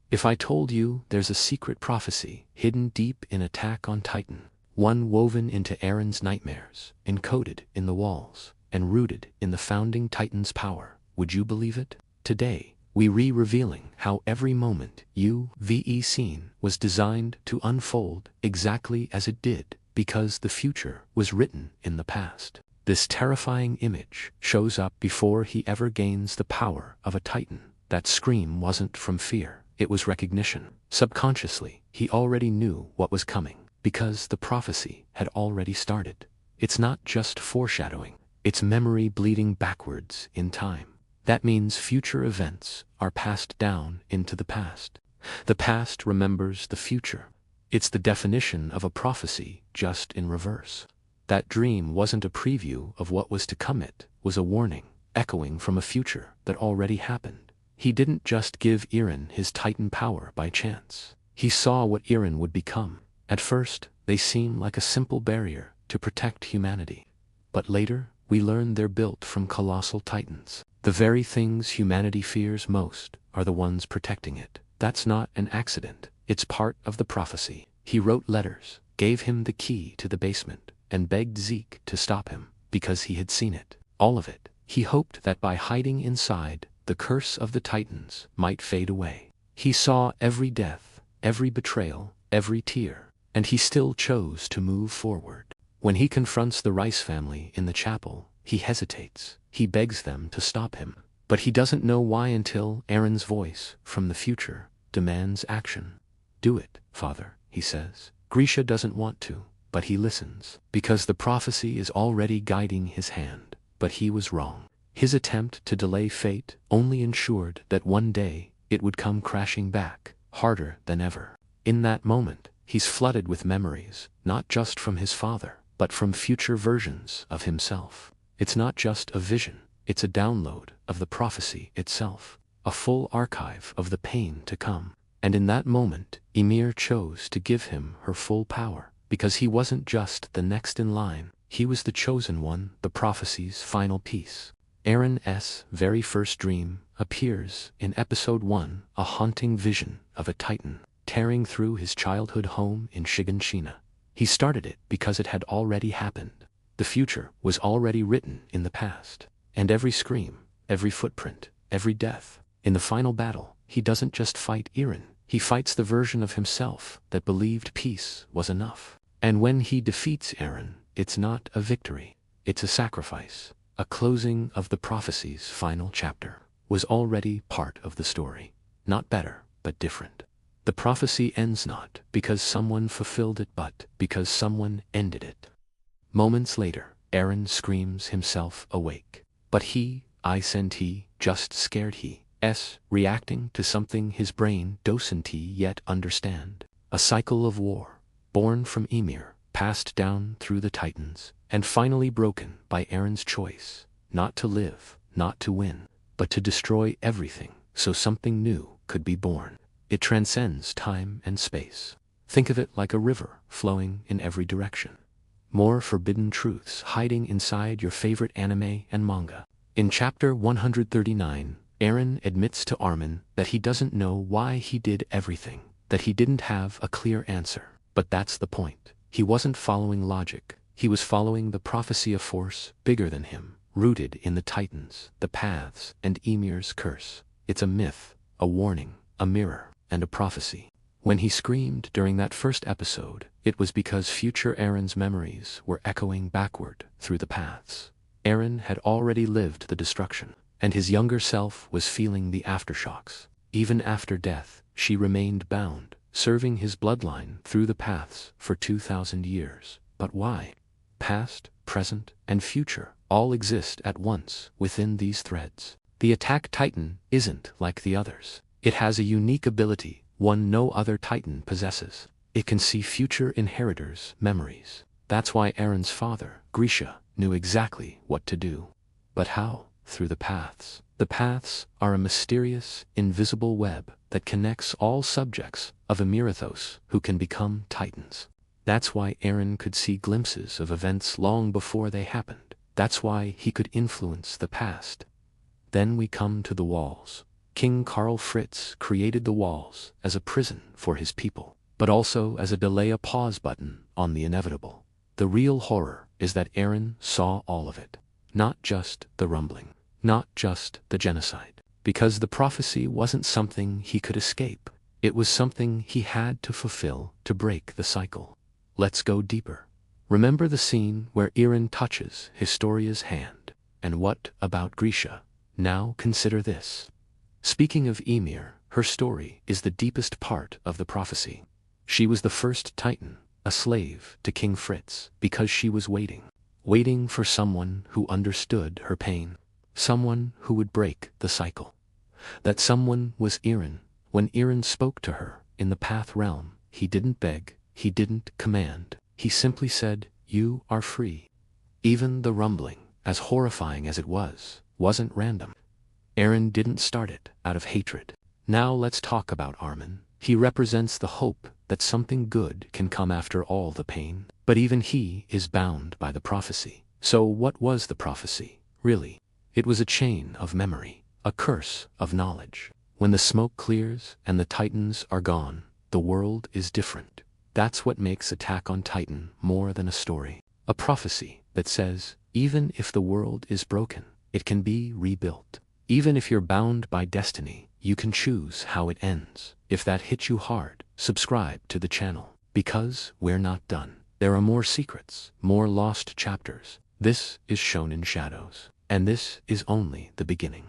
If I told you there's a secret prophecy hidden deep in Attack on Titan, one woven into Eren's nightmares, encoded in the walls, and rooted in the founding Titan's power, would you believe it? Today, we revealing how every moment UVE scene was designed to unfold exactly as it did, because the future was written in the past. This terrifying image shows up before he ever gains the power of a Titan. That scream wasn't from fear, it was recognition. Subconsciously, he already knew what was coming, because the prophecy had already started. It's not just foreshadowing, it's memory bleeding backwards in time. That means future events are passed down into the past. The past remembers the future. It's the definition of a prophecy, just in reverse. That dream wasn't a preview of what was to come, it was a warning, echoing from a future that already happened. He didn't just give Eren his Titan power by chance. He saw what Eren would become. At first, they seem like a simple barrier to protect humanity. But later, we learn they're built from colossal Titans. The very things humanity fears most are the ones protecting it. That's not an accident. It's part of the prophecy. He wrote letters, gave him the key to the basement, and begged Zeke to stop him, because he had seen it. All of it. He hoped that by hiding inside, the curse of the Titans might fade away. He saw every death, every betrayal, every tear, and he still chose to move forward. When he confronts the Rice family in the chapel, he hesitates. He begs them to stop him. But he doesn't know why until Eren's voice from the future demands action. Do it, father, he says. Grisha doesn't want to, but he listens, because the prophecy is already guiding his hand. But he was wrong. His attempt to delay fate only ensured that one day it would come crashing back, harder than ever. In that moment, he's flooded with memories, not just from his father, but from future versions of himself. It's not just a vision, it's a download of the prophecy itself, a full archive of the pain to come. And in that moment, Ymir chose to give him her full power, because he wasn't just the next in line, he was the chosen one, the prophecy's final piece. Eren's very first dream appears in episode 1, a haunting vision of a Titan tearing through his childhood home in Shiganshina. He started it because it had already happened. The future was already written in the past. And every scream, every footprint, every death. In the final battle, he doesn't just fight Eren, he fights the version of himself that believed peace was enough. And when he defeats Eren, it's not a victory, it's a sacrifice. A closing of the prophecy's final chapter was already part of the story. Not better, but different. The prophecy ends not because someone fulfilled it, but because someone ended it. Moments later, Eren screams himself awake. But just scared reacting to something his brain doesn't yet understand. A cycle of war, born from Ymir, passed down through the Titans, and finally broken by Eren's choice, not to live, not to win, but to destroy everything so something new could be born. It transcends time and space. Think of it like a river flowing in every direction. More forbidden truths hiding inside your favorite anime and manga. In chapter 139, Eren admits to Armin that he doesn't know why he did everything, that he didn't have a clear answer. But that's the point. He wasn't following logic, he was following the prophecy of force bigger than him, rooted in the Titans, the paths, and Ymir's curse. It's a myth, a warning, a mirror, and a prophecy. When he screamed during that first episode, it was because future Eren's memories were echoing backward through the paths. Eren had already lived the destruction, and his younger self was feeling the aftershocks. Even after death, she remained bound, serving his bloodline through the paths for 2,000 years. But why? Past, present, and future all exist at once within these threads. The Attack Titan isn't like the others. It has a unique ability, one no other Titan possesses. It can see future inheritors' memories. That's why Eren's father, Grisha, knew exactly what to do. But how? Through the paths. The paths are a mysterious, invisible web that connects all subjects of Ymirathos who can become Titans. That's why Eren could see glimpses of events long before they happened. That's why he could influence the past. Then we come to the walls. King Karl Fritz created the walls as a prison for his people, but also as a delay a pause button on the inevitable. The real horror is that Eren saw all of it. Not just the rumbling. Not just the genocide. Because the prophecy wasn't something he could escape. It was something he had to fulfill to break the cycle. Let's go deeper. Remember the scene where Eren touches Historia's hand. And what about Grisha? Now consider this. Speaking of Ymir, her story is the deepest part of the prophecy. She was the first Titan, a slave to King Fritz, because she was waiting for someone who understood her pain, someone who would break the cycle. That someone was Eren. When Eren spoke to her in the Path Realm, he didn't beg, he didn't command, he simply said, "You are free." Even the rumbling, as horrifying as it was, wasn't random. Eren didn't start it out of hatred. Now let's talk about Armin. He represents the hope that something good can come after all the pain. But even he is bound by the prophecy. So what was the prophecy, really? It was a chain of memory, a curse of knowledge. When the smoke clears and the Titans are gone, the world is different. That's what makes Attack on Titan more than a story. A prophecy that says, even if the world is broken, it can be rebuilt. Even if you're bound by destiny, you can choose how it ends. If that hit you hard, subscribe to the channel. Because we're not done. There are more secrets, more lost chapters. This is Shown in Shadows. And this is only the beginning.